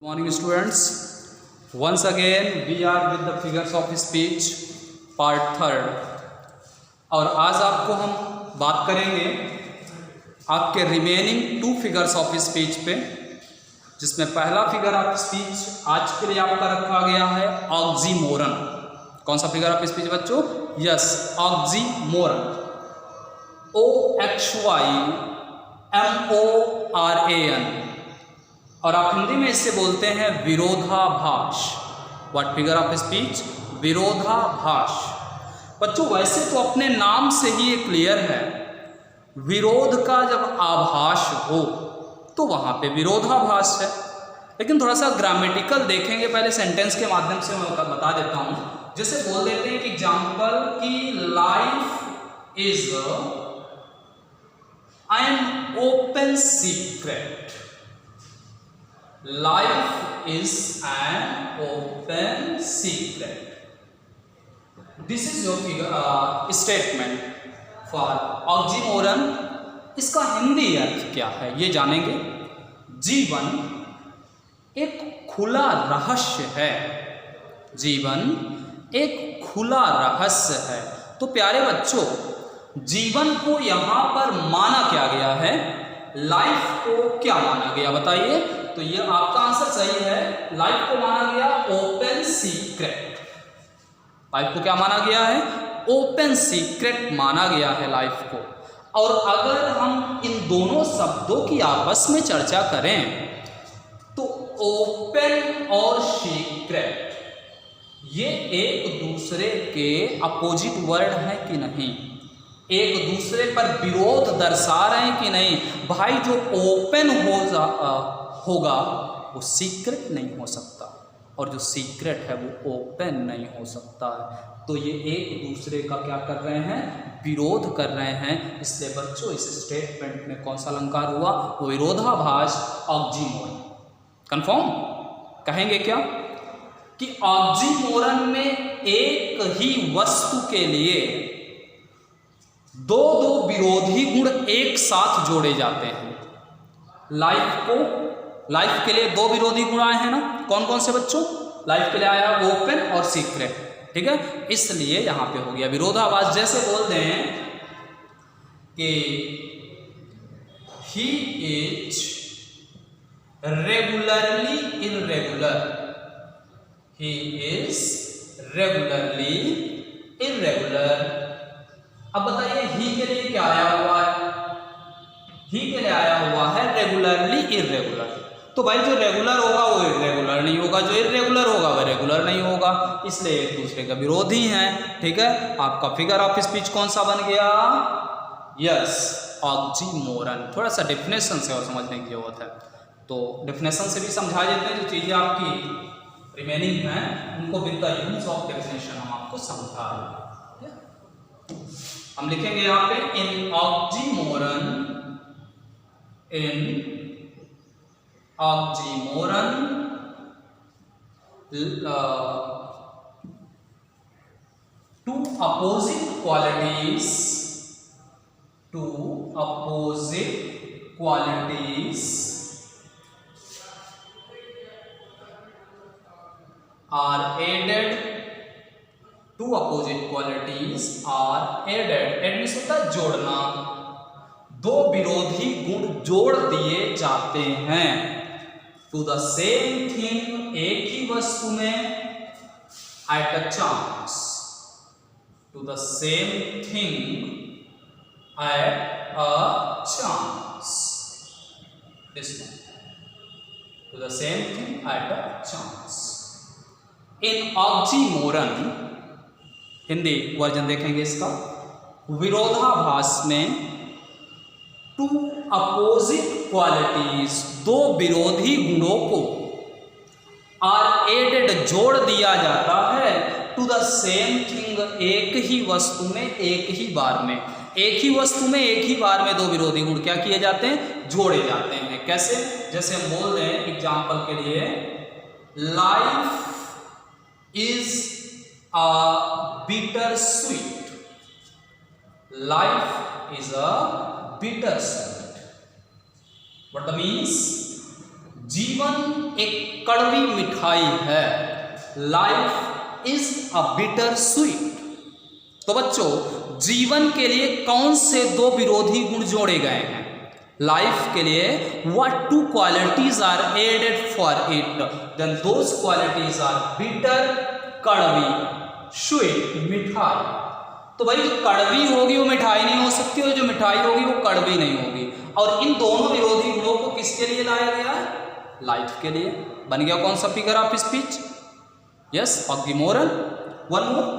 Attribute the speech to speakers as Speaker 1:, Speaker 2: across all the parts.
Speaker 1: Morning students, once again we are with the figures of speech part third। और आज आपको हम बात करेंगे आपके रिमेनिंग 2 फिगर्स ऑफ स्पीच पे, जिसमें पहला फिगर ऑफ स्पीच आज के लिए आपका रखा गया है ऑक्सीमोरन। कौन सा फिगर ऑफ स्पीच बच्चों? Yes, oxymoron. OXYMORAN, और आप हिंदी में इससे बोलते हैं विरोधाभास। What figure of speech? विरोधाभास। बच्चों वैसे तो अपने नाम से ही ये क्लियर है, विरोध का जब आभास हो तो वहां पे विरोधाभास है। लेकिन थोड़ा सा ग्रामेटिकल देखेंगे, पहले सेंटेंस के माध्यम से मैं बता देता हूं। जैसे बोल देते हैं कि एग्जाम्पल की life is an open secret. Life is an open secret. This is your figure statement for oxymoron। इसका हिंदी अर्थ क्या है ये जानेंगे। जीवन एक खुला रहस्य है। जीवन एक खुला रहस्य है। तो प्यारे बच्चों, जीवन को यहां पर माना क्या गया है? लाइफ को क्या माना गया बताइए? तो ये आपका आंसर सही है। लाइफ को माना गया ओपन सीक्रेट। लाइफ को क्या माना गया है? ओपन सीक्रेट माना गया है लाइफ को। और अगर हम इन दोनों शब्दों की आपस में चर्चा करें तो ओपन और सीक्रेट ये एक दूसरे के अपोजिट वर्ड है कि नहीं? एक दूसरे पर विरोध दर्शा रहे हैं कि नहीं? भाई जो ओपन होगा वो सीक्रेट नहीं हो सकता, और जो सीक्रेट है वो ओपन नहीं हो सकता है। तो ये एक दूसरे का क्या कर रहे हैं? विरोध कर रहे हैं। इसलिए बच्चों इस स्टेटमेंट में कौन सा अलंकार हुआ? वो विरोधाभास, ऑक्सीमोरन। कंफर्म कहेंगे क्या कि ऑक्सीमोरन में एक ही वस्तु के लिए दो विरोधी गुण एक साथ जोड़े जाते हैं। लाइफ के लिए 2 विरोधी गुण आए हैं ना? कौन कौन से बच्चों? लाइफ के लिए आया ओपन और सीक्रेट, ठीक है। इसलिए यहां पे हो गया विरोधाभास। जैसे बोल दें कि he is regularly irregular. He is regularly irregular. अब बताइए ही के लिए क्या आया हुआ है? ही के लिए आया हुआ है रेगुलरली इररेगुलर। तो भाई जो रेगुलर होगा वो इररेगुलर नहीं होगा, जो इररेगुलर होगा वह रेगुलर नहीं होगा। इसलिए एक दूसरे का विरोधी हैं, ठीक है। आपका फिगर ऑफ स्पीच कौन सा बन गया? Yes, oxymoron. थोड़ा सा डेफिनेशन से और समझने की जरूरत है, तो डेफिनेशन से भी समझा देते हैं। जो चीजें आपकी रिमेनिंग हैं उनको with the use of definition हम आपको समझा रहे हैं। हम लिखेंगे यहाँ पे इन oxymoron, in oxymoron two opposite qualities are added। two opposite qualities are added। add means होता है जोड़ना। 2 विरोधी गुण जोड़ दिए जाते हैं टू द सेम थिंग, एक ही वस्तु में, at a chance. To the same thing at a chance. This one, to the same thing at a chance. In oxymoron, Hindi version देखेंगे इसका। विरोधाभास में 2 अपोजिट क्वालिटीज, 2 विरोधी गुणों को आर एडेड जोड़ दिया जाता है टू द सेम थिंग, एक ही वस्तु में, एक ही बार में। एक ही वस्तु में एक ही बार में 2 विरोधी गुण क्या किए जाते हैं? जोड़े जाते हैं। कैसे? जैसे हम बोल रहे हैं एग्जाम्पल के लिए, life is a bitter sweet. Life is a bitter sweet। What the means? जीवन एक कड़वी मिठाई है। Life is a bitter sweet. तो बच्चों, जीवन के लिए कौन से दो विरोधी गुण जोड़े गए हैं? लाइफ के लिए what two qualities are added for it? Then those qualities are bitter, कड़वी, sweet, मिठाई। तो भाई जो कड़वी होगी वो मिठाई नहीं हो सकती और जो मिठाई होगी वो कड़वी नहीं होगी। और इन दोनों विरोधी गुणों को किसके लिए लाया गया है? लाइफ के लिए। बन गया कौन सा figure of speech? Yes, oxymoron. One more,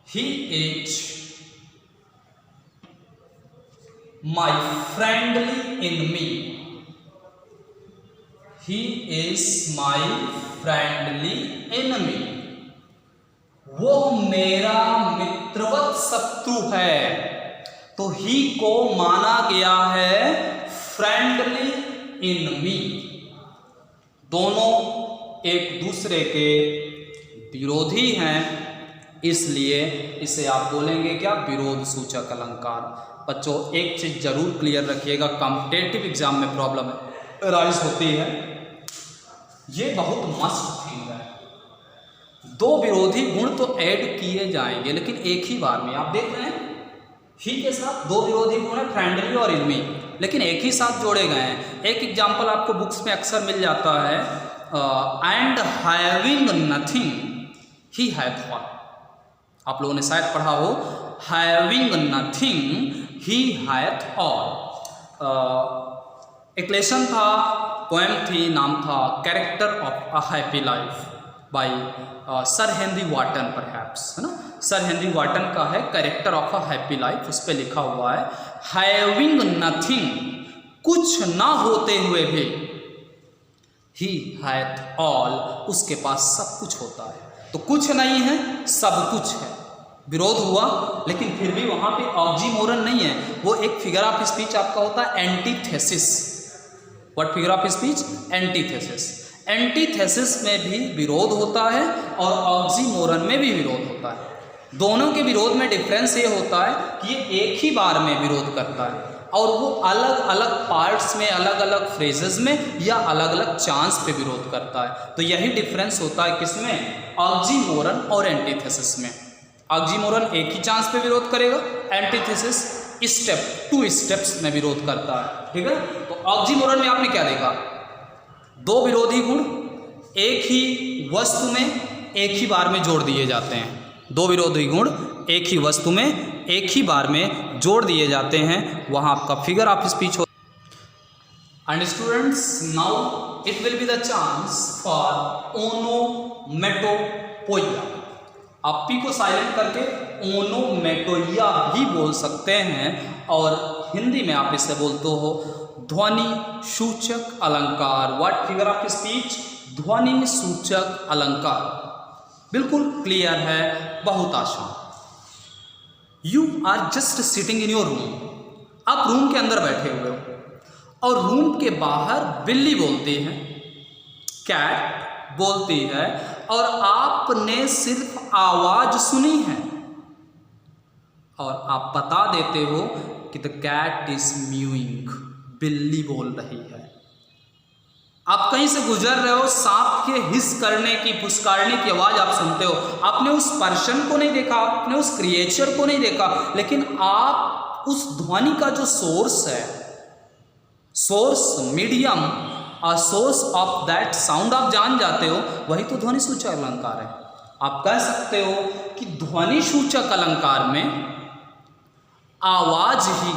Speaker 1: he is my friendly enemy. He is my friendly enemy. वो मेरा मित्रवत शत्रु है। तो ही को माना गया है फ्रेंडली एनिमी। दोनों एक दूसरे के विरोधी हैं, इसलिए इसे आप बोलेंगे क्या? विरोध सूचक अलंकार। बच्चों, एक चीज जरूर क्लियर रखिएगा, कॉम्पिटेटिव एग्जाम में प्रॉब्लम राइज होती है। ये बहुत मस्त थिंग है। दो विरोधी गुण तो ऐड किए जाएंगे लेकिन एक ही बार में। आप देख रहे हैं ही के साथ दो विरोधी गुण है, फ्रेंडली और एनिमी, लेकिन एक ही साथ जोड़े गए हैं। एक एग्जाम्पल आपको बुक्स में अक्सर मिल जाता है, and having nothing he hath all. आप लोगों ने शायद पढ़ा हो, having nothing he hath all. एक लेसन था, पोएम थी, नाम था character of a happy life by sir Henry Wotton perhaps, है ना। सर हेनरी वाटन का है character of a happy life. उस पर लिखा हुआ है हैविंग नथिंग, कुछ ना होते हुए भी, ही हैथ ऑल, उसके पास सब कुछ होता है। तो कुछ नहीं है, सब कुछ है। विरोध हुआ लेकिन फिर भी वहां पे ऑक्सीमोरन नहीं है। वो एक फिगर ऑफ स्पीच आपका होता है antithesis. What figure of speech? Antithesis. Antithesis में भी विरोध होता है और ऑक्सीमोरन में भी विरोध होता है। दोनों के विरोध में डिफरेंस ये होता है कि ये एक ही बार में विरोध करता है और वो अलग अलग पार्ट्स में, अलग अलग फ्रेजेस में या अलग अलग चांस पे विरोध करता है। तो यही डिफरेंस होता है किसमें? ऑक्सीमोरन और एंटीथेसिस में। ऑक्सीमोरन एक ही चांस पे विरोध करेगा, एंटीथेसिस स्टेप, 2 स्टेप्स में विरोध करता है। ठीक है, तो ऑक्सीमोरन में आपने क्या देखा? दो विरोधी गुण एक ही वस्तु में एक ही बार में जोड़ दिए जाते हैं। दो विरोधी गुण एक ही वस्तु में एक ही बार में जोड़ दिए जाते हैं, वहां आपका फिगर ऑफ स्पीच हो। And students, now it will be the chance for ओनोमेटोपोइया। आप पी को साइलेंट करके ओनोमेटोइया भी बोल सकते हैं और हिंदी में आप इसे बोलते हो ध्वनि सूचक अलंकार। What figure of speech? ध्वनि सूचक अलंकार। बिल्कुल क्लियर है, बहुत आसान। You are just sitting in your room. आप रूम के अंदर बैठे हुए हो और रूम के बाहर बिल्ली बोलती है, कैट बोलती है और आपने सिर्फ आवाज सुनी है और आप बता देते हो कि द कैट इज म्यूइंग, बिल्ली बोल रही है। आप कहीं से गुजर रहे हो, सांप के हिस करने की, फुसकारने की आवाज आप सुनते हो। आपने उस पर्सन को नहीं देखा, आपने उस क्रिएचर को नहीं देखा, लेकिन आप उस ध्वनि का जो सोर्स है, source, medium, source of that sound आप जान जाते हो, वही तो ध्वनि सूचक अलंकार है। आप कह सकते हो कि ध्वनि सूचक अलंकार में आवाज ही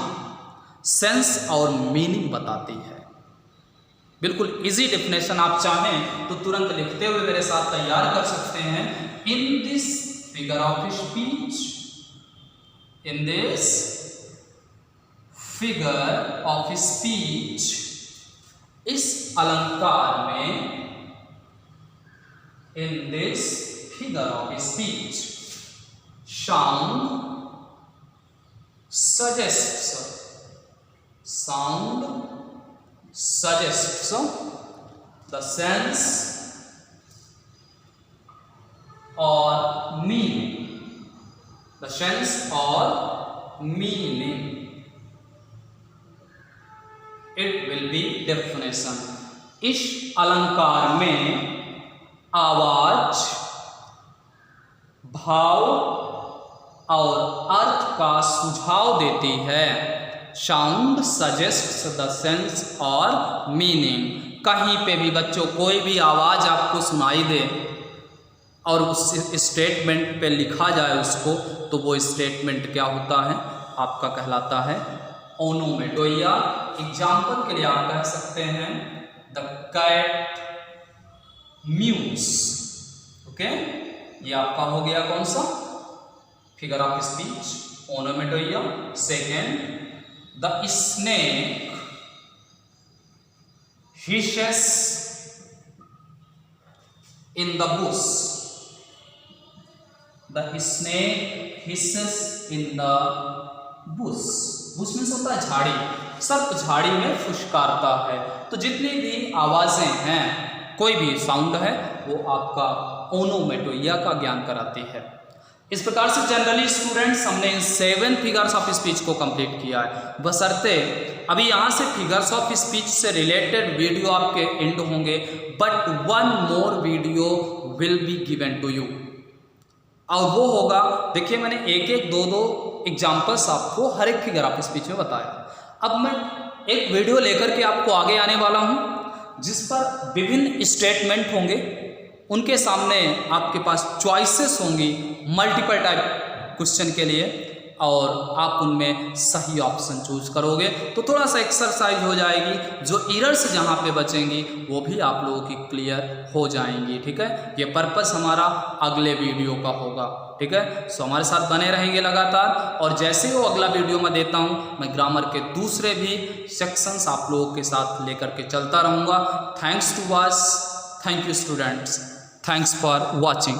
Speaker 1: सेंस और मीनिंग बताती है। बिल्कुल इजी डेफिनेशन आप चाहें तो तुरंत लिखते हुए मेरे साथ तैयार कर सकते हैं। In this figure of speech, in this figure of speech, इस अलंकार में, in this figure of speech, sound suggests, sound suggests the sense or meaning, the sense or meaning it will be definition. इस अलंकार में आवाज, भाव और अर्थ का सुझाव देती है। साउंड सजेस्ट्स द सेंस और मीनिंग। कहीं पे भी बच्चों कोई भी आवाज़ आपको सुनाई दे और उस स्टेटमेंट पे लिखा जाए उसको, तो वो स्टेटमेंट क्या होता है, आपका कहलाता है ओनोमेटोइया। एग्जाम्पल के लिए आप कह सकते हैं द कैट म्यूज। ओके, ये आपका हो गया कौन सा, figure of speech, onomatopoeia. Second, the snake hisses in the bush। The snake hisses in the bush। bush means होता है झाड़ी, सर्प झाड़ी में फुसकारता है। तो जितनी भी आवाजें हैं, कोई भी साउंड है, वो आपका ओनोमेटोइया का ज्ञान कराती है। इस प्रकार से जनरली स्टूडेंट्स हमने इन 7 फिगर्स ऑफ स्पीच को कंप्लीट किया है। बशर्ते अभी यहाँ से फिगर्स ऑफ स्पीच से रिलेटेड वीडियो आपके एंड होंगे, but 1 more video will be given to you. और वो होगा, देखिए मैंने एक एक 2-2 एग्जाम्पल्स आपको हर एक फिगर ऑफ स्पीच में बताया। अब मैं एक वीडियो लेकर के आपको आगे आने वाला हूँ जिस पर विभिन्न स्टेटमेंट होंगे, उनके सामने आपके पास चॉइसेस होंगी मल्टीपल टाइप क्वेश्चन के लिए, और आप उनमें सही ऑप्शन चूज करोगे तो थोड़ा सा एक्सरसाइज हो जाएगी। जो एरर्स जहाँ पे बचेंगी वो भी आप लोगों की क्लियर हो जाएंगी। ठीक है, ये पर्पस हमारा अगले वीडियो का होगा। ठीक है, सो हमारे साथ बने रहेंगे लगातार, और जैसे वो अगला वीडियो मैं देता हूँ, मैं ग्रामर के दूसरे भी सेक्शंस आप लोगों के साथ लेकर के चलता रहूँगा। Thanks to watch, thank you students, thanks for watching.